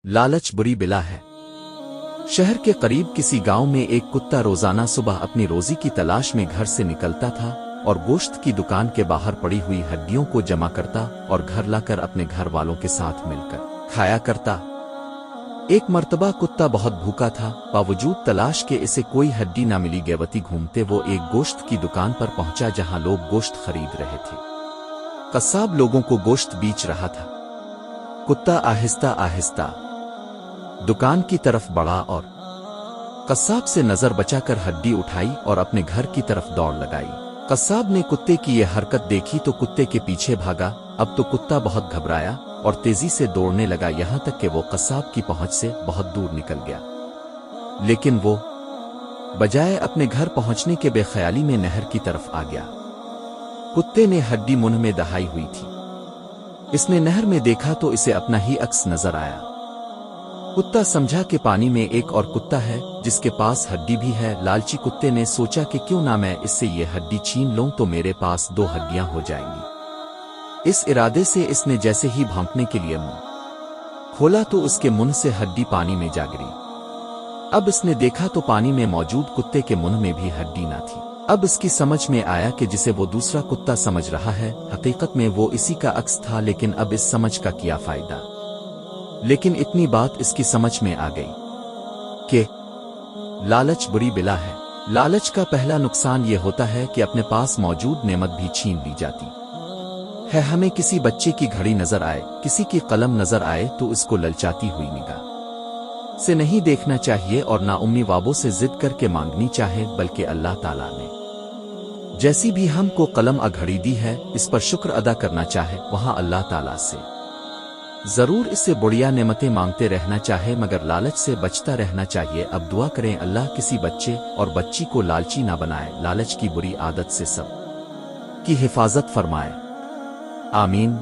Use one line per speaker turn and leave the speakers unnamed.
लालच बुरी बिला है। शहर के करीब किसी गांव में एक कुत्ता रोजाना सुबह अपनी रोजी की तलाश में घर से निकलता था और गोश्त की दुकान के बाहर पड़ी हुई हड्डियों को जमा करता और घर लाकर अपने घर वालों के साथ मिलकर खाया करता। एक मर्तबा कुत्ता बहुत भूखा था, बावजूद तलाश के इसे कोई हड्डी न मिली। गेवती घूमते वो एक गोश्त की दुकान पर पहुंचा जहां लोग गोश्त खरीद रहे थे। कस्साब लोगों को गोश्त बेच रहा था। कुत्ता आहिस्ता आहिस्ता दुकान की तरफ बढ़ा और कस्साब से नजर बचाकर हड्डी उठाई और अपने घर की तरफ दौड़ लगाई। कस्साब ने कुत्ते की यह हरकत देखी तो कुत्ते के पीछे भागा। अब तो कुत्ता बहुत घबराया और तेजी से दौड़ने लगा, यहां तक कि वो कस्साब की पहुंच से बहुत दूर निकल गया। लेकिन वो बजाय अपने घर पहुंचने के बेख्याली में नहर की तरफ आ गया। कुत्ते ने हड्डी मुंह में दहाई हुई थी। इसने नहर में देखा तो इसे अपना ही अक्स नजर आया। कुत्ता समझा कि पानी में एक और कुत्ता है जिसके पास हड्डी भी है। लालची कुत्ते ने सोचा कि क्यों ना मैं इससे ये हड्डी छीन लूं तो मेरे पास 2 हड्डियां हो जाएंगी। इस इरादे से इसने जैसे ही भौंकने के लिए मुंह खोला तो उसके मुंह से हड्डी पानी में जा गिरी। अब इसने देखा तो पानी में मौजूद कुत्ते के मुंह में भी हड्डी ना थी। अब इसकी समझ में आया कि जिसे वो दूसरा कुत्ता समझ रहा है हकीकत में वो इसी का अक्स था। लेकिन अब इस समझ का क्या फायदा। लेकिन इतनी बात इसकी समझ में आ गई कि लालच बुरी बिला है। लालच का पहला नुकसान ये होता है कि अपने पास मौजूद नेमत भी छीन ली जाती है। हमें किसी बच्चे की घड़ी नजर आए, किसी की कलम नजर आए तो इसको ललचाती हुई निगाह से नहीं देखना चाहिए और ना उम्मी वाबों से जिद करके मांगनी चाहे, बल्कि अल्लाह ताला ने जैसी भी हमको कलम घड़ी दी है इस पर शुक्र अदा करना चाहे। वहां अल्लाह ताला से जरूर इससे बढ़िया नेमतें मांगते रहना चाहे, मगर लालच से बचता रहना चाहिए। अब दुआ करें अल्लाह किसी बच्चे और बच्ची को लालची ना बनाए, लालच की बुरी आदत से सब की हिफाजत फरमाए। आमीन।